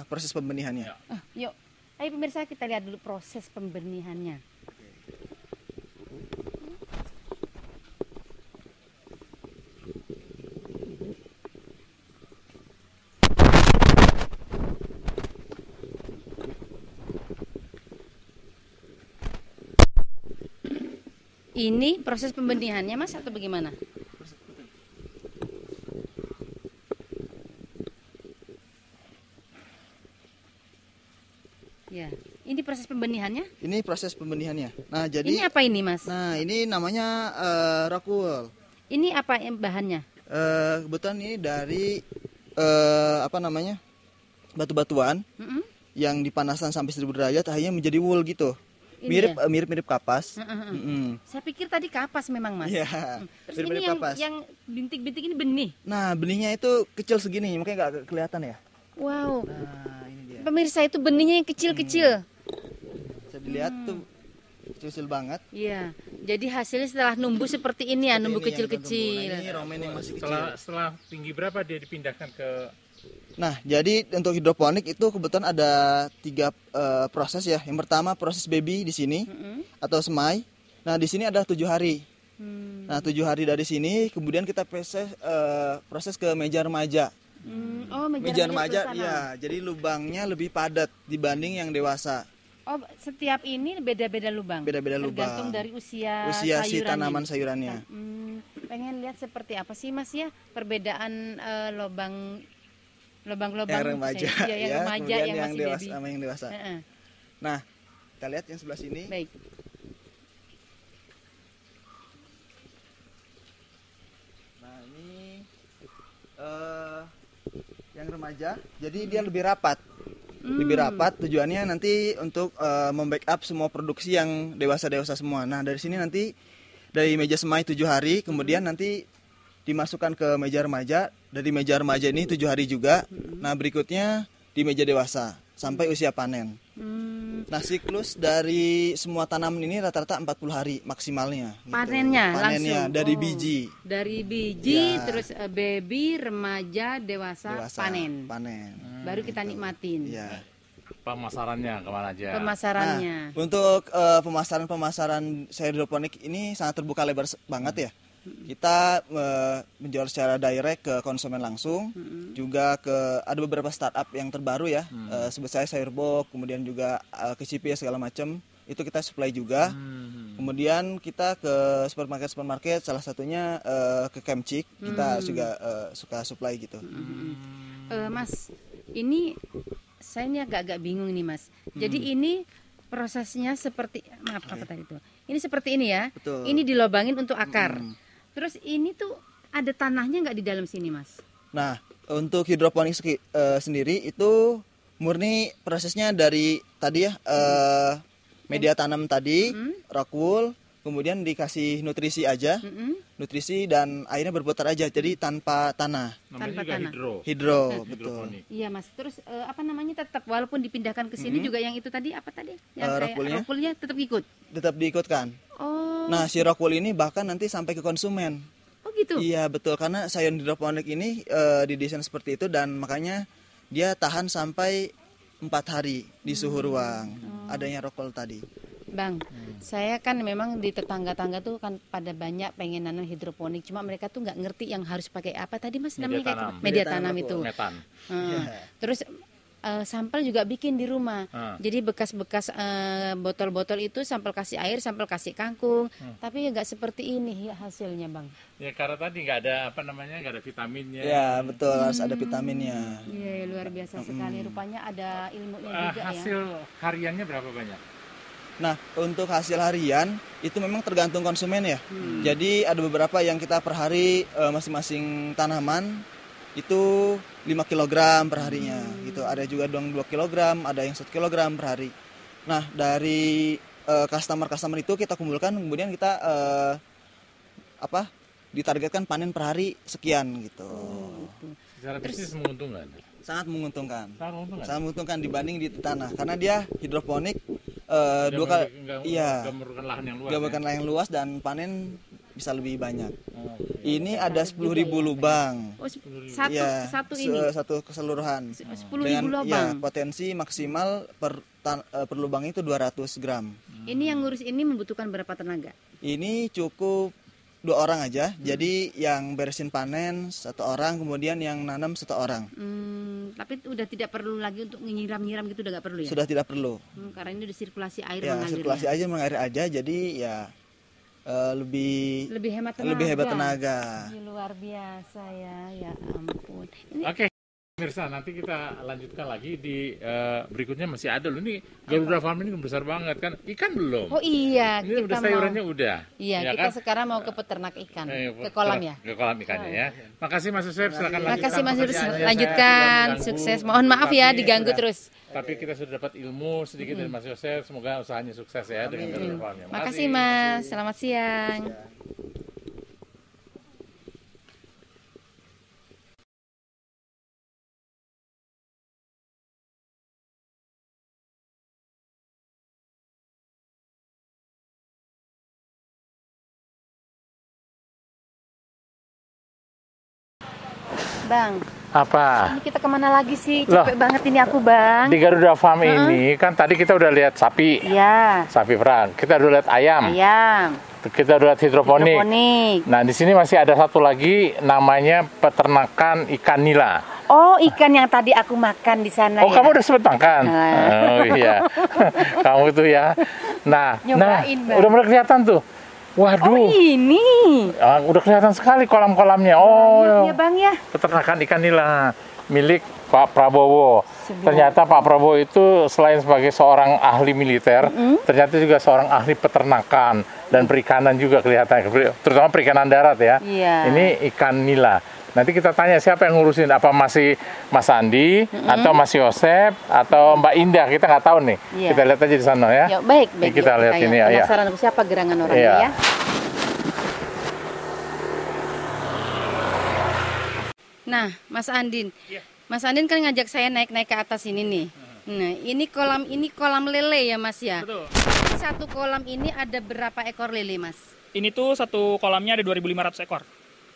proses pembenihannya. Yuk, ayo pemirsa kita lihat dulu proses pembenihannya. Ini proses pembenihannya Mas atau bagaimana? Ya, ini proses pembenihannya. Ini proses pembenihannya. Nah, jadi Ini apa ini Mas? nah, ini namanya rockwool. Ini apa yang bahannya? Kebetulan ini dari apa namanya? Batu-batuan yang dipanasan sampai 1000 derajat akhirnya menjadi wool gitu. Ini Mirip kapas. Saya pikir tadi kapas memang Mas. Iya. Terus Mirip-mirip ini kapas. yang bintik-bintik ini benih. Nah, benihnya itu kecil segini, makanya nggak kelihatan ya. Wow. Nah, ini dia. Pemirsa itu benihnya yang kecil-kecil. Bisa dilihat tuh kecil banget. Iya. Jadi hasilnya setelah numbuh seperti ini ya, numbuh Ini yang kecil-kecil. Nah, ini romen yang masih kecil. Setelah tinggi berapa dia dipindahkan ke Nah, jadi untuk hidroponik itu kebetulan ada 3 proses ya. Yang pertama proses baby di sini atau semai. Nah, di sini ada 7 hari. Nah, 7 hari dari sini kemudian kita proses ke meja remaja. Oh, Meja remaja sebelah sana. ya, jadi lubangnya lebih padat dibanding yang dewasa. Oh, setiap ini beda-beda lubang. Beda-beda lubang. Tergantung dari usia Si sayurannya. tanaman sayurannya. Pengen lihat seperti apa sih Mas ya perbedaan lubang Yang remaja iya, yang remaja kemudian yang masih dewasa baby. sama yang dewasa. Heeh. Nah, kita lihat yang sebelah sini. Baik. Nah, ini Yang remaja, jadi dia lebih rapat. Lebih rapat, tujuannya nanti untuk membackup semua produksi yang dewasa-dewasa semua. Nah, dari sini nanti dari meja semai 7 hari, kemudian nanti dimasukkan ke meja remaja. Dari meja remaja ini 7 hari juga. Nah, berikutnya di meja dewasa sampai usia panen. Nah, siklus dari semua tanaman ini rata-rata 40 hari maksimalnya. Gitu. Panennya langsung. Dari biji. Dari biji, Ya. terus baby, remaja, dewasa, Dewasa, panen. Baru kita nikmatin. Ya. Pemasarannya kemana aja? Pemasarannya. Nah, untuk pemasaran sayur hidroponik ini sangat terbuka lebar banget ya. Kita menjual secara direct ke konsumen langsung, juga ada beberapa startup yang terbaru ya, sebesar Sayurbok, kemudian juga ke CP segala macam, itu kita supply juga. Kemudian kita ke supermarket, salah satunya ke Kemcik, kita juga suka supply gitu. Mas, ini saya ini agak-agak bingung nih Mas. Jadi ini prosesnya seperti, maaf apa tadi itu? Ini seperti ini ya. Betul. Ini dilobangin untuk akar. Terus ini tuh ada tanahnya nggak di dalam sini Mas? Nah, untuk hidroponik sendiri itu murni prosesnya dari tadi ya, media tanam tadi, rock wool, kemudian dikasih nutrisi aja, nutrisi dan airnya berputar aja, jadi tanpa tanah. Namanya Tanpa juga tanah. Hidro, betul. hidroponik. Iya Mas. Terus apa namanya tetap walaupun dipindahkan ke sini juga yang itu tadi apa tadi? Yang Rock wool-nya? rock wool-nya tetap ikut. Tetap diikutkan. Oh. Nah, si rock wool ini bahkan nanti sampai ke konsumen. Oh gitu. Iya, betul, karena sayur hidroponik ini didesain seperti itu dan makanya dia tahan sampai 4 hari di suhu ruang. Adanya rock wool tadi. Bang, saya kan memang di tetangga-tangga tuh kan pada banyak pengen nanam hidroponik, cuma mereka tuh nggak ngerti yang harus pakai apa tadi Mas namanya kayak tanam. apa? Media Media tanam tanam aku. itu. Metan. Terus sampel juga bikin di rumah. Jadi bekas-bekas botol-botol itu sampel kasih air, sampel kasih kangkung. Tapi ya nggak seperti ini ya hasilnya Bang. Ya karena tadi nggak ada apa namanya, nggak ada vitaminnya. Ya, betul, harus ada vitaminnya. Iya luar biasa sekali. Rupanya ada ilmunya juga ya. Hasil hariannya berapa banyak? Nah, untuk hasil harian itu memang tergantung konsumen ya. Jadi ada beberapa yang kita per hari masing-masing tanaman itu 5 kg per harinya gitu. Ada juga 2 kg, ada yang 1 kg per hari. Nah, dari customer itu kita kumpulkan, kemudian kita ditargetkan panen per hari sekian gitu. Secara bisnis menguntungkan. Sangat menguntungkan. Sangat menguntungkan. Sangat menguntungkan dibanding di tanah karena dia hidroponik Nggak dua kali nggak memerlukan lahan yang luas. nggak ya? memerlukan lahan yang luas dan panen bisa lebih banyak. Oke. Ini ada 10.000 lubang. Oh, Iya, satu ini. satu keseluruhan. 10.000 Dengan lubang. potensi maksimal per lubang itu 200 gram. Ini yang ngurus ini membutuhkan berapa tenaga? Ini cukup 2 orang aja. Jadi yang beresin panen 1 orang, kemudian yang nanam 1 orang. Tapi udah tidak perlu lagi untuk nyiram-nyiram gitu, udah nggak perlu ya? Sudah tidak perlu. Karena ini udah sirkulasi air Ya, mengalir. sirkulasi aja mengalir aja. Jadi ya lebih Lebih hemat tenaga. lebih hebat tenaga. Ini luar biasa ya ampun. Ini Oke, pemirsa, nanti kita lanjutkan lagi di berikutnya masih ada loh. Ini Garuda Farm ini besar banget kan. Ikan belum. oh iya, Ini udah kita sayurannya mau. udah. Iya, ya kita kan? sekarang mau ke peternak ikan, ke kolam ya. Ke kolam ikannya ya. Makasih Mas Yosef, silakan lanjutkan. Makasih Mas Yusuf, pekerjaannya. Saya lanjutkan, sudah sukses. mengganggu, Mohon maaf ya tapi diganggu sudah- terus. Tapi kita sudah dapat ilmu sedikit dari Mas Yosef. Semoga usahanya sukses ya dengan Garuda Farm-nya. Makasih Mas, selamat siang. Bang, Apa? ini kita kemana lagi sih? Loh. Capek banget ini aku Bang. Di Garuda Farm ini kan tadi kita udah lihat sapi, Iya, sapi perah. Kita udah lihat ayam, ayam, kita udah lihat hidroponik. hidroponik. Nah, di sini masih ada satu lagi namanya peternakan ikan nila. Oh, ikan yang tadi aku makan di sana Oh, ya. kamu udah sempet makan? Nah. Oh iya. Kamu tuh ya. Nah, Nyobain, Bang. udah mulai kelihatan tuh. Oh, Waduh. ini. Udah kelihatan sekali kolam-kolamnya. Oh, Ya Bang ya. peternakan ikan nila milik Pak Prabowo. Ternyata Pak Prabowo itu selain sebagai seorang ahli militer, ternyata juga seorang ahli peternakan dan perikanan juga kelihatan, terutama perikanan darat ya. Iya. Ini ikan nila. Nanti kita tanya siapa yang ngurusin, apa masih Mas Andi atau Mas Yosep atau Mbak Indah, kita nggak tahu nih. Iya. Kita lihat aja di sana ya. Ya, baik. Ini kita lihat ini ya. Penasaran siapa gerangan orangnya Iya. ya. Nah, Mas Andin. Iya. Mas Andin kan ngajak saya naik-naik ke atas ini nih. Nah, ini kolam lele ya, Mas ya. Betul. Satu kolam ini ada berapa ekor lele, Mas? Ini tuh satu kolamnya ada 2.500 ekor.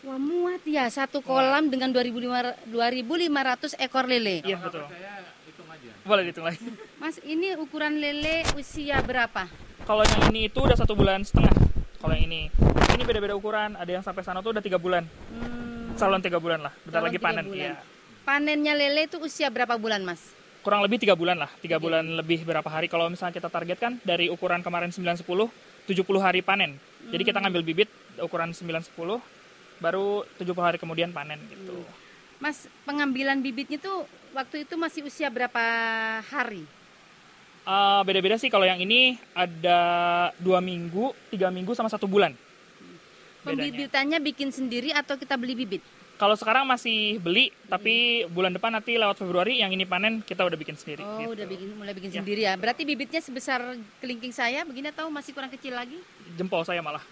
Wah, muat ya, satu kolam dengan 2.500 ekor lele. Iya, betul. Boleh dihitung lagi. Mas, ini ukuran lele usia berapa? Kalau yang ini itu udah 1,5 bulan. Kalau yang ini beda-beda ukuran. Ada yang sampai sana tuh udah 3 bulan. Salon 3 bulan lah. Bentar Salon lagi 3 panen. bulan. Iya. Panennya lele itu usia berapa bulan, Mas? Kurang lebih 3 bulan lah. 3 bulan lebih berapa hari. Kalau misalnya kita targetkan dari ukuran kemarin 9-10, 70 hari panen. Jadi kita ngambil bibit ukuran 9-10, baru 70 hari kemudian panen gitu. Mas, pengambilan bibitnya tuh waktu itu masih usia berapa hari? Beda-beda sih. Kalau yang ini ada 2 minggu, 3 minggu sama 1 bulan. Bedanya. Pembibitannya bikin sendiri atau kita beli bibit? Kalau sekarang masih beli, tapi bulan depan nanti lewat Februari yang ini panen kita udah bikin sendiri. Oh, gitu. udah mulai bikin Ya. sendiri ya. Berarti bibitnya sebesar kelingking saya begini atau masih kurang kecil lagi? Jempol saya malah.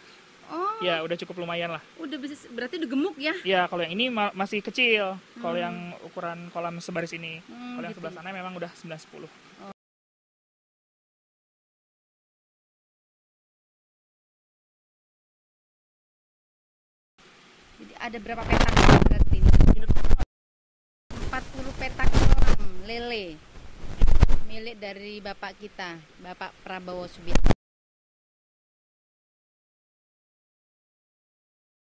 Oh, Ya udah cukup lumayan lah. udah bisa, berarti udah gemuk ya? Ya kalau yang ini masih kecil. Kalau yang ukuran kolam sebaris ini. Kalau yang gitu. sebelah sana memang udah 9-10. Jadi ada berapa petak berarti ini? 40 petak kolam lele milik dari bapak kita, Bapak Prabowo Subianto.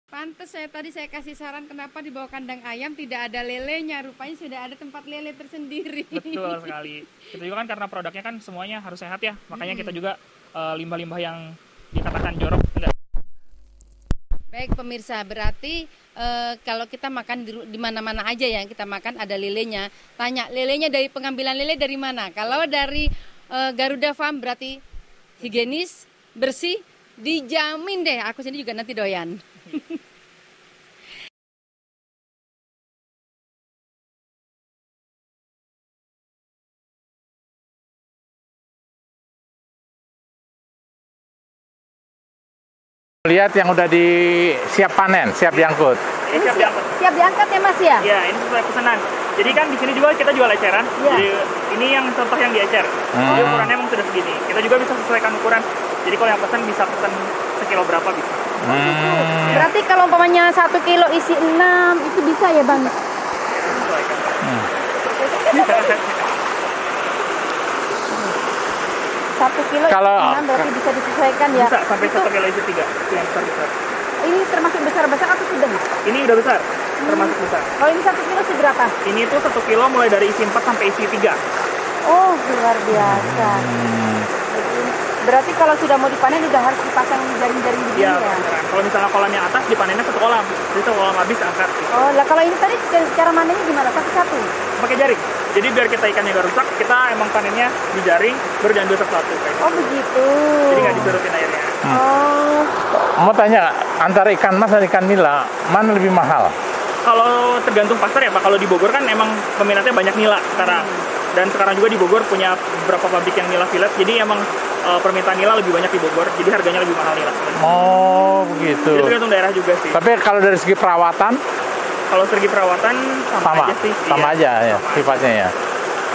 Pantes tadi saya kasih saran kenapa di bawah kandang ayam tidak ada lelenya, rupanya sudah ada tempat lele tersendiri. Betul sekali. Kita juga kan karena produknya kan semuanya harus sehat ya. Makanya kita juga limbah-limbah yang dikatakan jorok enggak. Baik pemirsa, berarti kalau kita makan di mana-mana aja ya kita makan ada lelenya. Tanya lelenya dari pengambilan lele dari mana? Kalau dari Garuda Farm berarti higienis, bersih, dijamin deh. Aku sendiri juga nanti doyan. Lihat yang udah siap panen, siap diangkut. Ini siap diangkut. Siap diangkat ya Mas ya? Ya, ini sesuai pesanan. Jadi kan di sini juga kita jual eceran. Iya. Jadi ini yang contoh yang diecer. Jadi ukurannya emang sudah segini. Kita juga bisa sesuaikan ukuran. Jadi kalau yang pesan bisa pesan sekilo berapa bisa. Berarti kalau umpamanya 1 kilo isi 6 itu bisa ya Bang? Sesuaikan. 1 kilo Kalau- isi 6 berarti bisa disesuaikan ya? Bisa sampai 1 kilo isi 3. Itu yang besar-besar. Ini termasuk besar-besar atau sedang? Ini udah besar, termasuk besar. Kalau ini 1 kilo seberapa? Ini tuh 1 kilo mulai dari isi 4 sampai isi 3. Oh luar biasa. Berarti kalau sudah mau dipanen udah harus dipasang jaring-jaring begini Iya, ya? beneran. Kalau misalnya kolam yang atas dipanennya 1 kolam. Jadi 1 kolam habis angkat. Oh lah kalau ini tadi cara manennya gimana? Satu-satu? Pakai jaring. Jadi biar kita ikannya gak rusak, kita emang panennya di jaring, baru jangan dua satu. Oh begitu. Jadi nggak disurutin airnya. Oh. Mau tanya, antara ikan mas dan ikan nila, mana lebih mahal? Kalau tergantung pasar ya Pak, kalau di Bogor kan emang peminatnya banyak nila sekarang. Dan sekarang juga di Bogor punya beberapa pabrik yang nila fillet, jadi emang permintaan nila lebih banyak di Bogor, jadi harganya lebih mahal nila. Oh, Jadi begitu. tergantung daerah juga sih. Tapi kalau dari segi perawatan, Kalau segi perawatan sama aja sih. sama Iya. aja ya, sifatnya ya.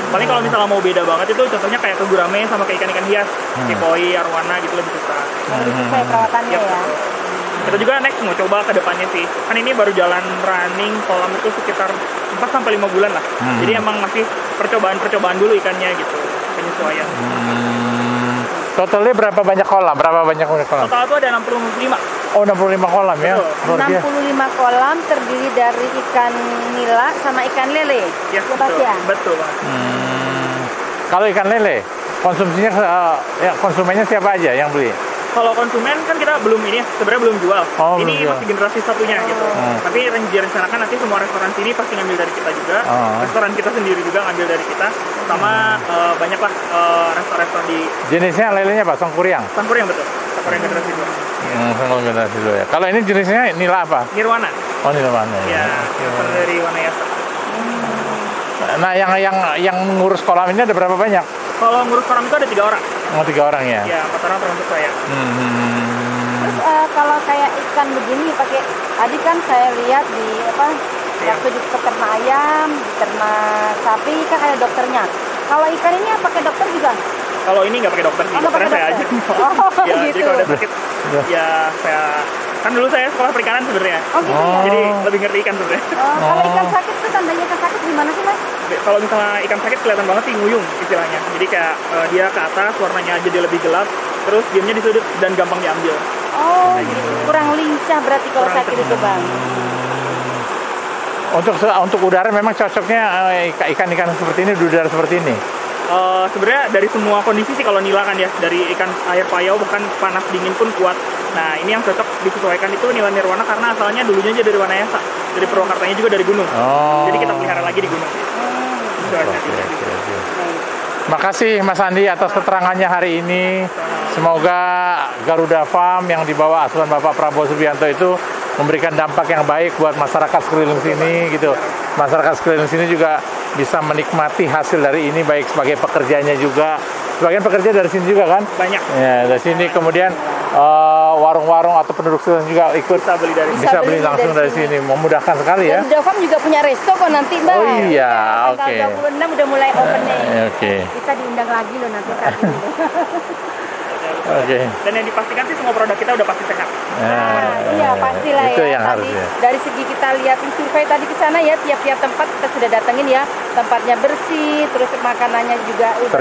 Paling kalau misalnya mau beda banget itu contohnya kayak ke gurame sama kayak ikan-ikan hias, kayak koi, arwana gitu lebih susah. Lebih sesuai perawatannya Yap, ya. betul. Kita juga next mau coba ke depannya sih. Kan ini baru jalan running kolam itu sekitar 4 sampai 5 bulan lah. Jadi emang masih percobaan dulu ikannya gitu, penyesuaian. Totalnya berapa banyak kolam? Berapa banyak kolam? Total itu ada 65. Oh, 65 kolam ya. Betul. Luar biasa. 65 kolam terdiri dari ikan nila sama ikan lele. Ya, Mas betul. ya? Betul banget. Kalau ikan lele, konsumsinya ya konsumennya siapa aja yang beli? Kalau konsumen kan kita belum ini ya, sebenarnya belum jual. Oh, belum Ini jual. masih generasi satunya gitu. Tapi direncanakan nanti semua restoran sini pasti ngambil dari kita juga. Restoran kita sendiri juga ngambil dari kita. Sama banyaklah restoran di Jenisnya lelenya Pak, songkuriang. Sangkur yang betul. Sakura yang generasi 2. Single generasi 2 ya. Kalau ini jenisnya nila apa? Nirwana. Oh, nirwana Ya, yang dari Wanayasa. Nah, yang ngurus kolam ini ada berapa banyak? Kalau ngurus kolam itu ada 3 orang. Oh, 3 orang ya? Ya, 4 orang termasuk saya. Terus kalau kayak ikan begini pakai tadi kan saya lihat di waktu di peternak ayam, di peternak sapi kan ada dokternya. Kalau ikan ini pakai dokter juga? Kalau ini nggak pakai dokter sih, dokternya saya aja. Oh, Ya, gitu. jadi kalau ada sakit, ya saya kan dulu saya sekolah perikanan sebenarnya. Oh gitu ya. Jadi lebih ngerti ikan sebenarnya. Kalau ikan sakit tuh tandanya ikan sakit gimana sih Mas? Kalau misalnya ikan sakit kelihatan banget sih nguyung istilahnya. Jadi kayak dia ke atas warnanya jadi lebih gelap, terus diamnya di sudut dan gampang diambil. Oh gitu. Kurang lincah berarti kalau Kurang sakit itu Bang. Untuk udara memang cocoknya ikan-ikan seperti ini di udara seperti ini. Sebenarnya dari semua kondisi sih kalau nila kan ya, dari ikan air payau bahkan panas dingin pun kuat. Nah ini yang cocok disesuaikan itu nila nirwana karena asalnya dulunya aja dari Wanayasa, dari Purwakartanya juga dari gunung. Jadi kita pelihara lagi di gunung. Itu aja. Makasih Mas Andi atas keterangannya hari ini. Semoga Garuda Farm yang dibawa asuhan Bapak Prabowo Subianto itu memberikan dampak yang baik buat masyarakat sekeliling sini gitu. Masyarakat sekeliling sini juga bisa menikmati hasil dari ini baik sebagai pekerjanya juga. Sebagian pekerja dari sini juga kan? Banyak. Ya, dari sini kemudian warung-warung atau penduduk sekitar juga ikut bisa beli langsung dari sini. Memudahkan sekali ya. Garuda Farm juga punya resto kok nanti Mbak. Oh iya, oke. Tanggal 26 udah mulai opening. Oke. Kita diundang lagi loh nanti saat ini. Oke. Dan yang dipastikan sih semua produk kita udah pasti sehat. Iya pastilah itu ya. yang Tadi, harusnya. dari segi kita lihat survei tadi ke sana ya, tiap-tiap tempat kita sudah datengin ya, tempatnya bersih, terus makanannya juga udah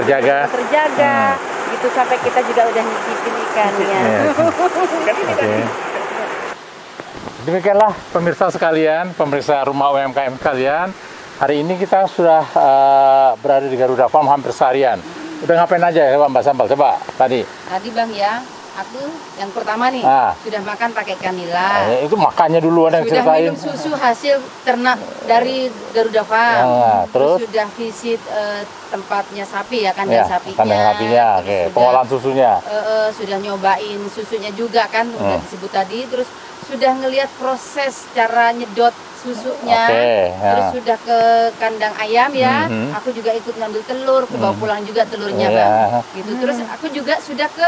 terjaga. Gitu sampai kita juga udah nyicipin ikannya. Oke. Demikianlah pemirsa sekalian, pemirsa rumah UMKM sekalian. Hari ini kita sudah berada di Garuda Farm hampir seharian. Udah ngapain aja ya Mbak Sampel? Coba tadi. Tadi Bang ya, aku yang pertama nih sudah makan pakai ikan nila. Itu makannya duluan yang Sudah ceritain. minum susu hasil ternak dari Garuda Farm. Terus sudah visit tempatnya sapi ya, kandang sapinya. Kandang sapinya, oke. Pengolahan susunya. Sudah nyobain susunya juga kan, udah disebut tadi. Terus sudah ngelihat proses cara nyedot susunya, terus sudah ke kandang ayam ya, aku juga ikut ngambil telur, aku bawa pulang juga telurnya Bang, gitu. Terus aku juga sudah ke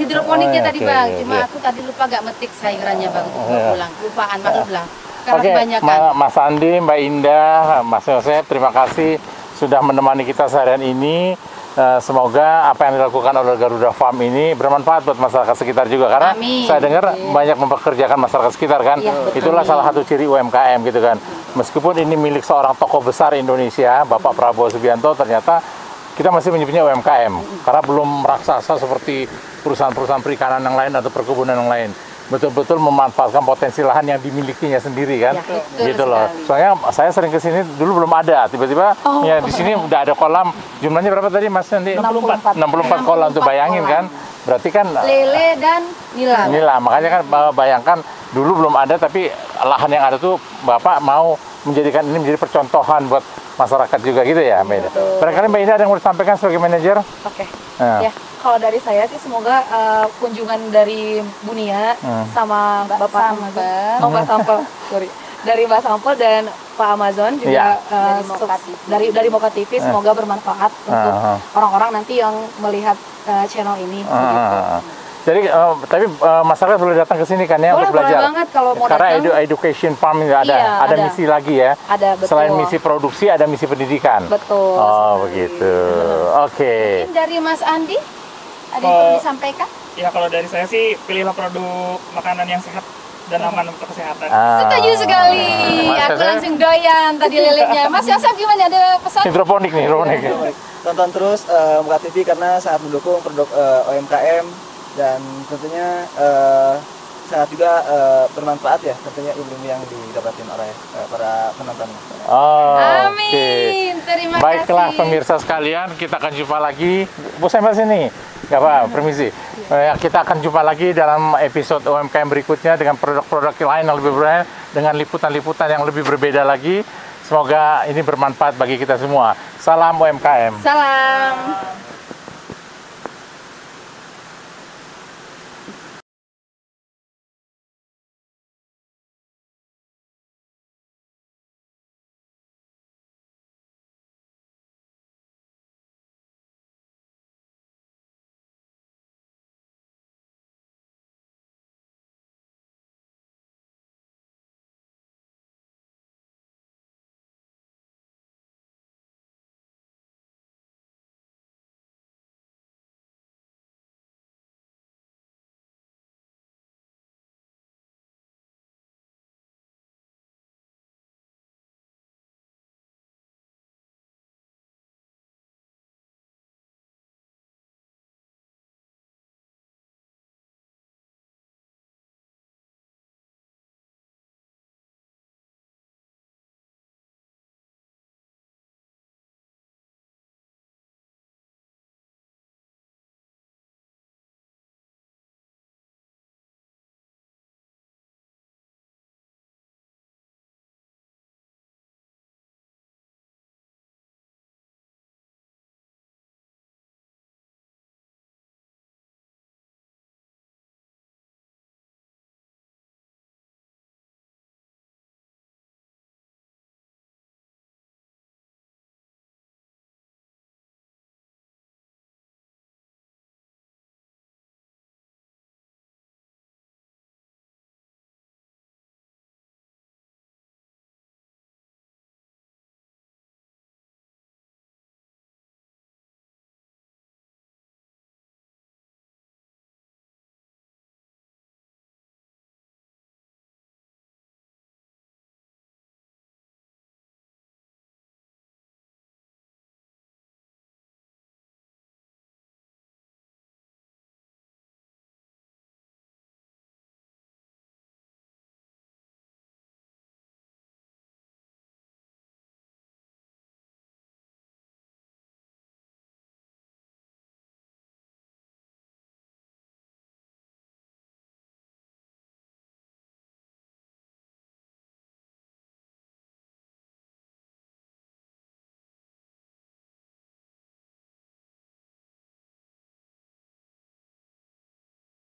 hidroponiknya tadi Bang, cuma aku tadi lupa gak metik sayurannya Bang untuk bawa pulang, lupaan maklum lah, karena kebanyakan. Mas Andi, Mbak Indah, Mas Yosef, terima kasih sudah menemani kita seharian ini. Semoga apa yang dilakukan oleh Garuda Farm ini bermanfaat buat masyarakat sekitar juga, karena saya dengar banyak mempekerjakan masyarakat sekitar kan. Itulah salah satu ciri UMKM gitu kan. Meskipun ini milik seorang tokoh besar Indonesia, Bapak Prabowo Subianto, ternyata kita masih menyebutnya UMKM karena belum raksasa seperti perusahaan-perusahaan perikanan yang lain atau perkebunan yang lain. Betul-betul memanfaatkan potensi lahan yang dimilikinya sendiri kan, gitu loh. Soalnya saya sering ke sini dulu belum ada, tiba-tiba ya di sini udah ada kolam. Jumlahnya berapa tadi Mas Andi? 64 kolam tuh, bayangin kan. Berarti kan lele dan nila. Nila, makanya kan bayangkan dulu belum ada, tapi lahan yang ada tuh Bapak mau menjadikan ini menjadi percontohan buat masyarakat juga gitu ya, Mbak Ida. Barangkali Mbak Ida ada yang mau disampaikan sebagai manajer? Oke. Ya, kalau dari saya sih semoga kunjungan dari Bu Nia sama Bapak Amazon, Mbak Sampel, sorry, dari Mbak Sampel dan Pak Amazon juga dari Moka TV semoga bermanfaat untuk orang-orang nanti yang melihat channel ini. Jadi tapi masyarakat boleh datang ke sini kan ya untuk belajar. Boleh banget kalau mau karena datang. education farm ada misi lagi ya. Ada, betul. Selain misi produksi ada misi pendidikan. Betul. Oh begitu. Oke. Dari Mas Andi ada yang perlu disampaikan? Ya kalau dari saya sih pilihlah produk makanan yang sehat dan aman untuk kesehatan. Setuju sekali. Aku langsung doyan tadi lelenya. Mas Yosef gimana, ada pesan? Hidroponik nih, hidroponik. Tonton terus Moka TV karena sangat mendukung produk UMKM dan tentunya sangat juga bermanfaat ya, tentunya ilmu yang didapatin oleh para penontonnya. Amin. Terima kasih. Baiklah pemirsa sekalian, kita akan jumpa lagi. Bu saya sini. Gak apa, permisi. Kita akan jumpa lagi dalam episode UMKM berikutnya dengan produk-produk lain yang lebih berbeda, dengan liputan-liputan yang lebih berbeda lagi. Semoga ini bermanfaat bagi kita semua. Salam UMKM. Salam.